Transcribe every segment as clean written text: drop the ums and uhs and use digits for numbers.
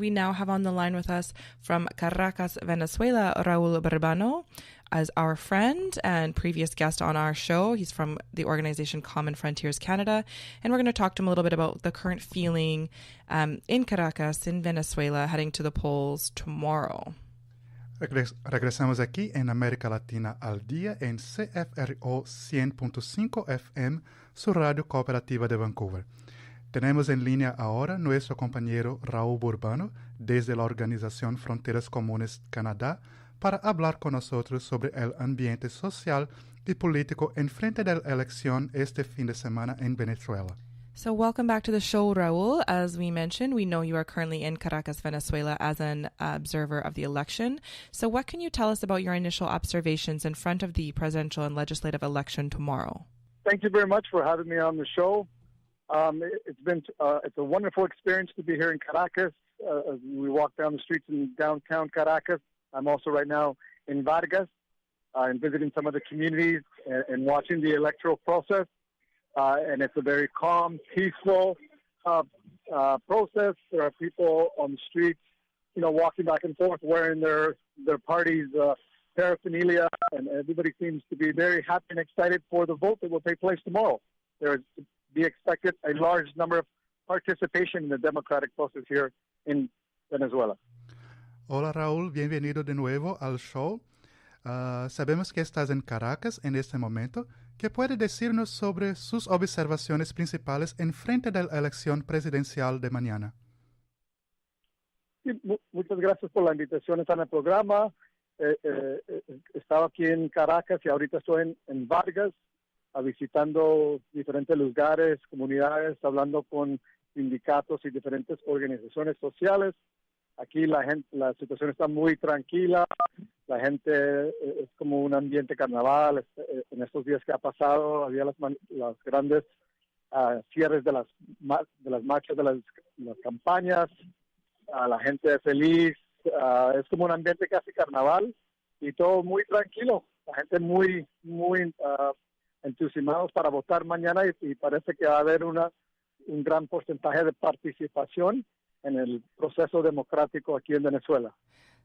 we now have on the line with us from Caracas, Venezuela, Raul Burbano, as our friend and previous guest on our show. He's from the organization Common Frontiers Canada, and we're going to talk to him a little bit about the current feeling in Caracas, in Venezuela, heading to the polls tomorrow. Regresamos aquí en América Latina al día en CFRO 100.5 FM, su radio cooperativa de Vancouver. Tenemos en línea ahora nuestro compañero Raul Burbano desde la organización Fronteras Comunes Canadá para hablar con nosotros sobre el ambiente social y político en frente de la elección este fin de semana en Venezuela. So welcome back to the show, Raul. As we mentioned, we know you are currently in Caracas, Venezuela as an observer of the election. So what can you tell us about your initial observations in front of the presidential and legislative election tomorrow? Thank you very much for having me on the show. It's a wonderful experience to be here in Caracas. As we walk down the streets in downtown Caracas. I'm also right now in Vargas and visiting some of the communities and watching the electoral process. And it's a very calm, peaceful process. There are people on the streets, walking back and forth wearing their party's paraphernalia, and everybody seems to be very happy and excited for the vote that will take place tomorrow. There is to be expected a large number of participation in the democratic process here in Venezuela. Hola Raúl, bienvenido de nuevo al show. Sabemos que estás en Caracas en este momento. ¿Qué puede decirnos sobre sus observaciones principales en frente de la elección presidencial de mañana? Sí, muchas gracias por la invitación a estar en el programa. Estaba aquí en Caracas y ahorita estoy en Vargas, visitando diferentes lugares, comunidades, hablando con sindicatos y diferentes organizaciones sociales. Aquí la situación está muy tranquila, la gente es como un ambiente carnaval. En estos días que ha pasado había las grandes cierres de las marchas, de las campañas, la gente es feliz, es como un ambiente casi carnaval y todo muy tranquilo, la gente muy entusiasmados para votar mañana y parece que va a haber un gran porcentaje de participación en el proceso democrático aquí en Venezuela.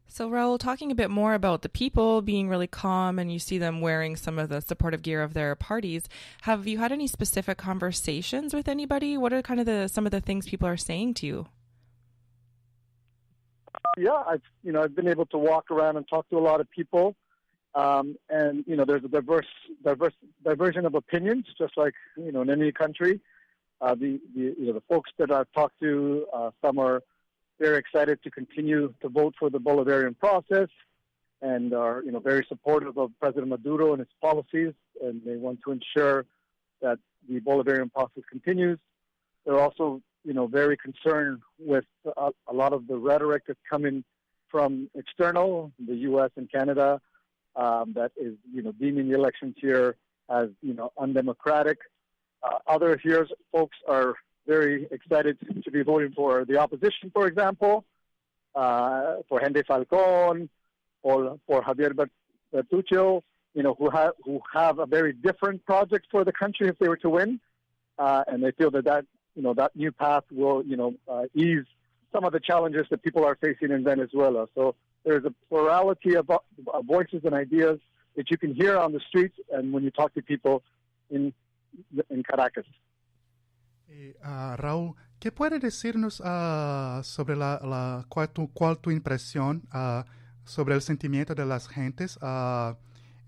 So Raul, talking a bit more about the people being really calm and you see them wearing some of the supportive gear of their parties, have you had any specific conversations with anybody? What are kind of some of the things people are saying to you? Yeah, I've been able to walk around and talk to a lot of people, and there's a diversion of opinions, just like in any country. The folks that I've talked to, some are very excited to continue to vote for the Bolivarian process and are, very supportive of President Maduro and his policies, and they want to ensure that the Bolivarian process continues. They're also, very concerned with a lot of the rhetoric that's coming from external, the U.S. and Canada, that is, deeming the elections here as, undemocratic. Other folks are very excited to be voting for the opposition, for example, for Henry Falcón, or for Javier Bertuccio, who have a very different project for the country if they were to win, and they feel that new path will, ease some of the challenges that people are facing in Venezuela. So there's a plurality of voices and ideas that you can hear on the streets and when you talk to people in Caracas. Raúl, ¿qué puede decirnos sobre cuál tu impresión sobre el sentimiento de las gentes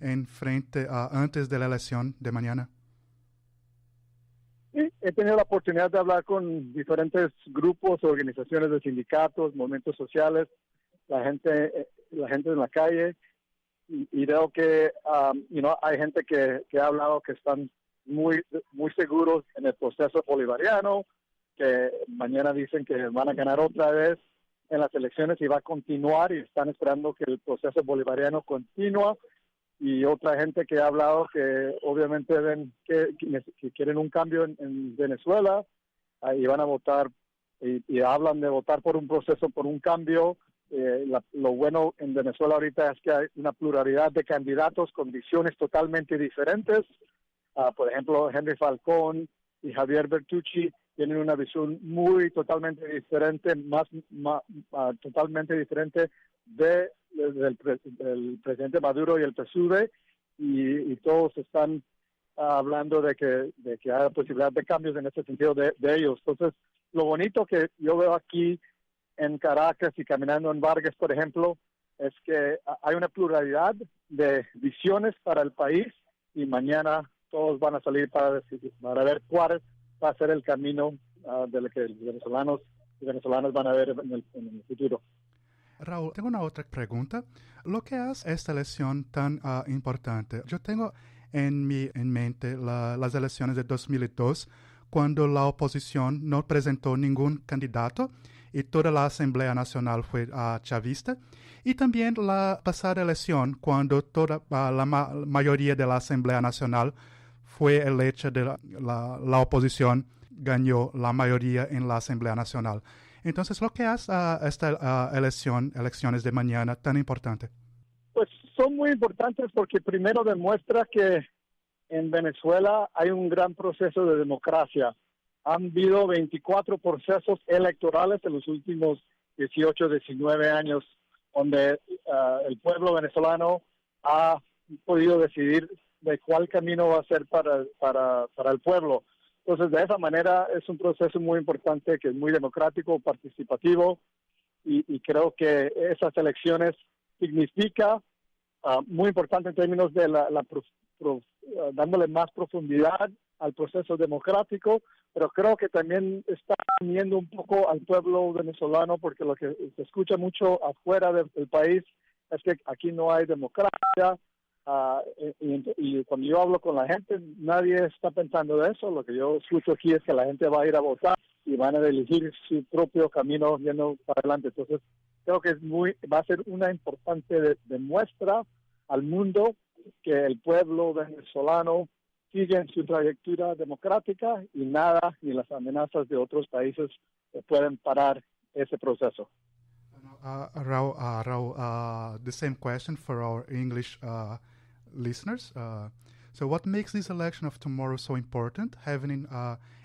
antes de la elección de mañana? Sí, he tenido la oportunidad de hablar con diferentes grupos, organizaciones de sindicatos, movimientos sociales, la gente en la calle, y veo que hay gente que ha hablado que están muy seguros en el proceso bolivariano, que mañana dicen que van a ganar otra vez en las elecciones y va a continuar y están esperando que el proceso bolivariano continúe. Y otra gente que ha hablado que obviamente ven que quieren un cambio en Venezuela y van a votar y hablan de votar por un proceso, por un cambio. Lo bueno en Venezuela ahorita es que hay una pluralidad de candidatos con visiones totalmente diferentes. Por ejemplo, Henry Falcón y Javier Bertucci tienen una visión totalmente diferente, totalmente diferente del presidente Maduro y el PSUV, y todos están hablando de que haya posibilidad de cambios en este sentido de ellos. Entonces, lo bonito que yo veo aquí en Caracas y caminando en Vargas, por ejemplo, es que hay una pluralidad de visiones para el país, y mañana todos van a salir para ver cuál va a ser el camino de lo que los venezolanos y venezolanas van a ver en el futuro. Raúl, tengo una otra pregunta. Lo que hace esta elección tan importante, yo tengo en mente las elecciones de 2002, cuando la oposición no presentó ningún candidato y toda la Asamblea Nacional fue chavista, y también la pasada elección, cuando toda la mayoría de la Asamblea Nacional fue electa de la oposición, ganó la mayoría en la Asamblea Nacional. Entonces, ¿lo que hace esta elecciones de mañana tan importante? Pues son muy importantes porque primero demuestra que en Venezuela hay un gran proceso de democracia. Han habido 24 procesos electorales en los últimos 18, 19 años, donde el pueblo venezolano ha podido decidir de cuál camino va a ser para el pueblo. Entonces, de esa manera es un proceso muy importante, que es muy democrático, participativo, y creo que esas elecciones significa muy importante en términos de dándole más profundidad al proceso democrático, pero creo que también está uniendo un poco al pueblo venezolano, porque lo que se escucha mucho afuera del país es que aquí no hay democracia, y cuando yo hablo con la gente, nadie está pensando de eso. Lo que yo escucho aquí es que la gente va a ir a votar y van a elegir su propio camino yendo para adelante. Entonces, creo que va a ser una importante muestra al mundo que el pueblo venezolano sigue en su trayectoria democrática, y nada, ni las amenazas de otros países pueden parar ese proceso. Raul, the same question for our English listeners. So what makes this election of tomorrow so important, having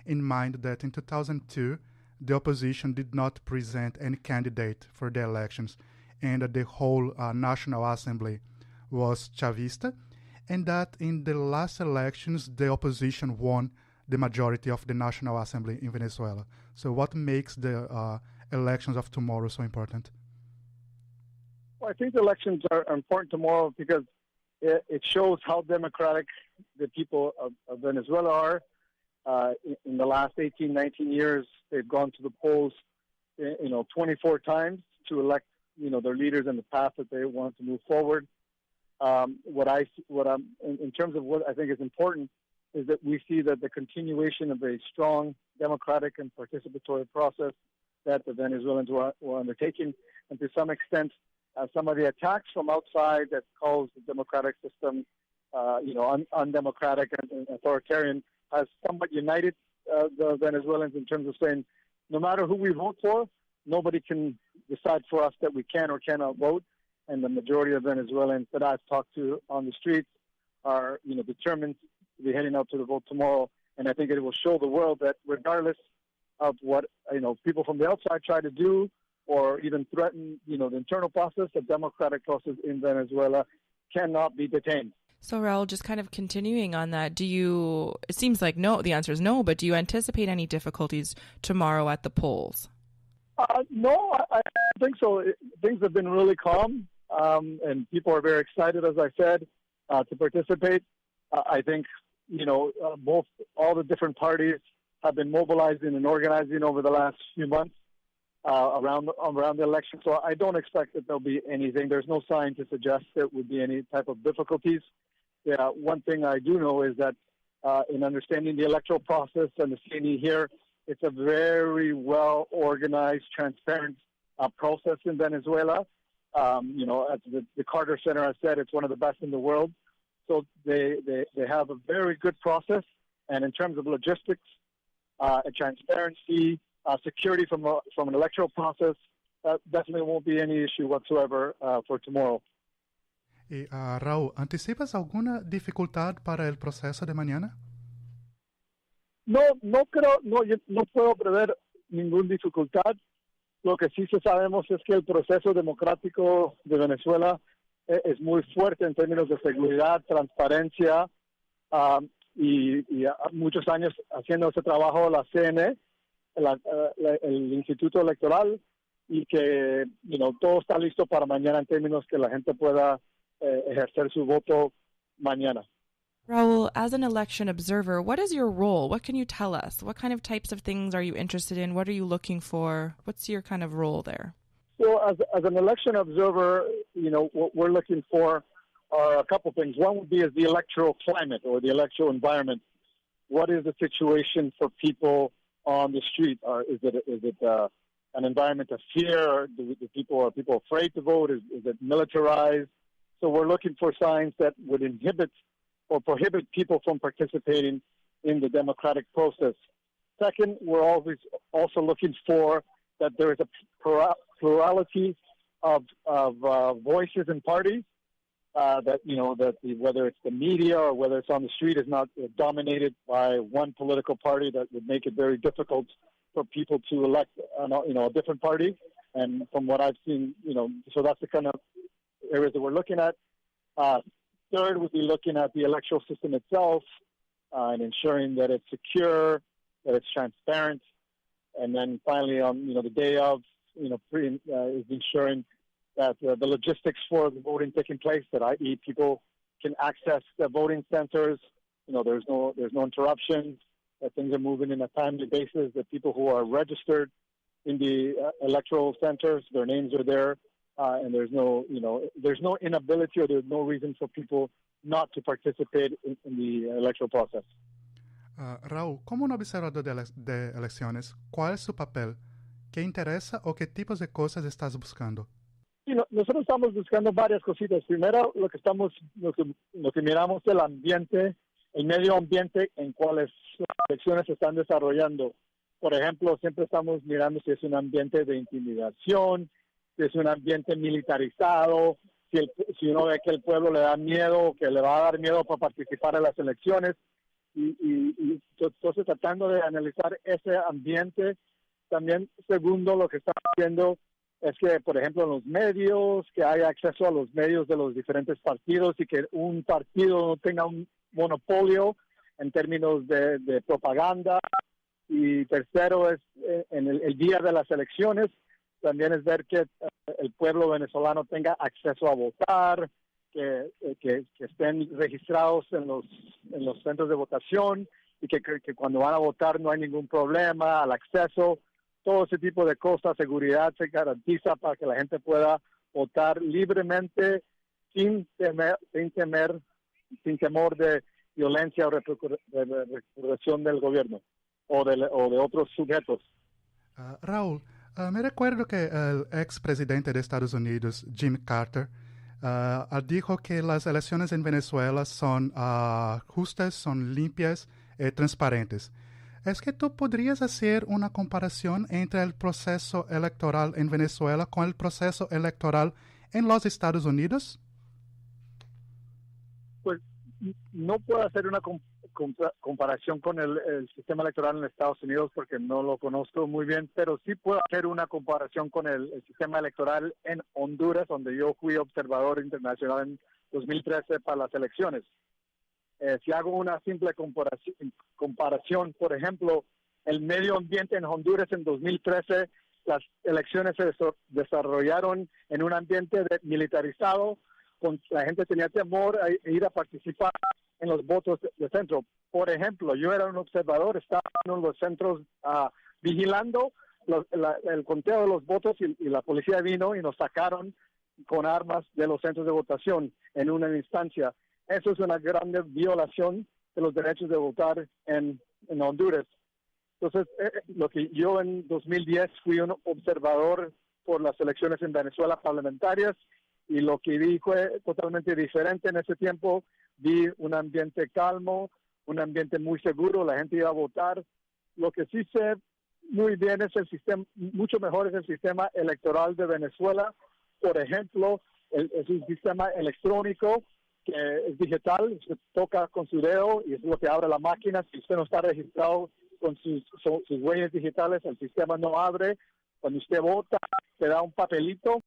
in mind that in 2002, the opposition did not present any candidate for the elections, and the whole National Assembly was Chavista, and that in the last elections, the opposition won the majority of the National Assembly in Venezuela. So what makes the elections of tomorrow so important? Well, I think the elections are important tomorrow because it shows how democratic the people of Venezuela are. In the last 18, 19 years, they've gone to the polls, 24 times to elect, their leaders in the path that they want to move forward. In terms of what I think is important is that we see that the continuation of a strong democratic and participatory process that the Venezuelans were undertaking, and to some extent, some of the attacks from outside that calls the democratic system, undemocratic and authoritarian, has somewhat united the Venezuelans in terms of saying, no matter who we vote for, nobody can decide for us that we can or cannot vote. And the majority of Venezuelans that I've talked to on the streets are, determined to be heading out to the vote tomorrow. And I think it will show the world that regardless of what, people from the outside try to do or even threaten, the internal process, the democratic process in Venezuela cannot be detained. So, Raul, just kind of continuing on that, it seems like no, the answer is no, but do you anticipate any difficulties tomorrow at the polls? No, I think so. Things have been really calm, and people are very excited, as I said, to participate. I think, all the different parties have been mobilizing and organizing over the last few months around the election. So I don't expect that there'll be anything. There's no sign to suggest there would be any type of difficulties. Yeah, one thing I do know is that in understanding the electoral process and the CNE here, it's a very well-organized, transparent process in Venezuela. As the Carter Center has said, it's one of the best in the world. So they have a very good process. And in terms of logistics, transparency, security from an electoral process, that definitely won't be any issue whatsoever for tomorrow. Y Raúl, ¿anticipas alguna dificultad para el proceso de mañana? No creo, no, yo no puedo prever ninguna dificultad. Lo que sí sabemos es que el proceso democrático de Venezuela es muy fuerte en términos de seguridad, transparencia, ah, y muchos años haciendo ese trabajo la CNE, el Instituto Electoral, y que todo está listo para mañana en términos que la gente pueda ejercer su voto mañana. Raul, as an election observer, what is your role? What can you tell us? What kind of types of things are you interested in? What are you looking for? What's your kind of role there? So as an election observer, what we're looking for are a couple things. One would be is the electoral climate or the electoral environment. What is the situation for people on the street? Or is it an environment of fear? Or are people afraid to vote? Is it militarized? So we're looking for signs that would inhibit or prohibit people from participating in the democratic process. Second, we're always also looking for that there is a plurality of voices and parties, that whether it's the media or whether it's on the street is not dominated by one political party that would make it very difficult for people to elect a different party. And from what I've seen, so that's the kind of areas that we're looking at. Third would be looking at the electoral system itself, and ensuring that it's secure, that it's transparent. And then finally, on the day of, is ensuring that the logistics for the voting taking place, that i.e. people can access the voting centers. There's no interruptions, that things are moving in a timely basis, that people who are registered in the electoral centers, their names are there, and there's no inability or there's no reason for people not to participate in the electoral process. Raúl, como un observador de elecciones, ¿cuál es su papel? ¿Qué interesa o qué tipos de cosas estás buscando? Sí, nosotros estamos buscando varias cositas. Primero, lo que miramos el ambiente, el medio ambiente en cuales las elecciones se están desarrollando. Por ejemplo, siempre estamos mirando si es un ambiente de intimidación, si es un ambiente militarizado, si uno ve que el pueblo le da miedo, que le va a dar miedo para participar en las elecciones. Y entonces tratando de analizar ese ambiente. También, segundo, lo que estamos viendo es que, por ejemplo, en los medios, que haya acceso a los medios de los diferentes partidos y que un partido no tenga un monopolio en términos de propaganda. Y tercero es, en el día de las elecciones, también es ver que el pueblo venezolano tenga acceso a votar, que estén registrados en los centros de votación y que cuando van a votar no hay ningún problema al acceso. Todo ese tipo de cosas, seguridad se garantiza para que la gente pueda votar libremente sin temor de violencia o represión del gobierno o de otros sujetos. Raúl, me recuerdo que el expresidente de Estados Unidos, Jimmy Carter, dijo que las elecciones en Venezuela son justas, son limpias y transparentes. ¿Es que tú podrías hacer una comparación entre el proceso electoral en Venezuela con el proceso electoral en los Estados Unidos? Pues no puedo hacer una comparación con el sistema electoral en Estados Unidos porque no lo conozco muy bien, pero sí puedo hacer una comparación con el sistema electoral en Honduras, donde yo fui observador internacional en 2013 para las elecciones. Si hago una simple comparación, por ejemplo, el medio ambiente en Honduras en 2013, las elecciones se desarrollaron en un ambiente militarizado, la gente tenía temor a ir a participar en los votos de centro. Por ejemplo, yo era un observador, estaba en los centros vigilando el conteo de los votos y la policía vino y nos sacaron con armas de los centros de votación en una instancia. Eso es una grande violación de los derechos de votar en Honduras. Entonces, lo que yo en 2010 fui un observador por las elecciones en Venezuela parlamentarias y lo que vi fue totalmente diferente en ese tiempo. Vi un ambiente calmo, un ambiente muy seguro, la gente iba a votar. Lo que sí sé muy bien es el sistema, mucho mejor es el sistema electoral de Venezuela. Por ejemplo, es un sistema electrónico que es digital, usted toca con su dedo y es lo que abre la máquina. Si usted no está registrado con sus huellas digitales, el sistema no abre. Cuando usted vota, te da un papelito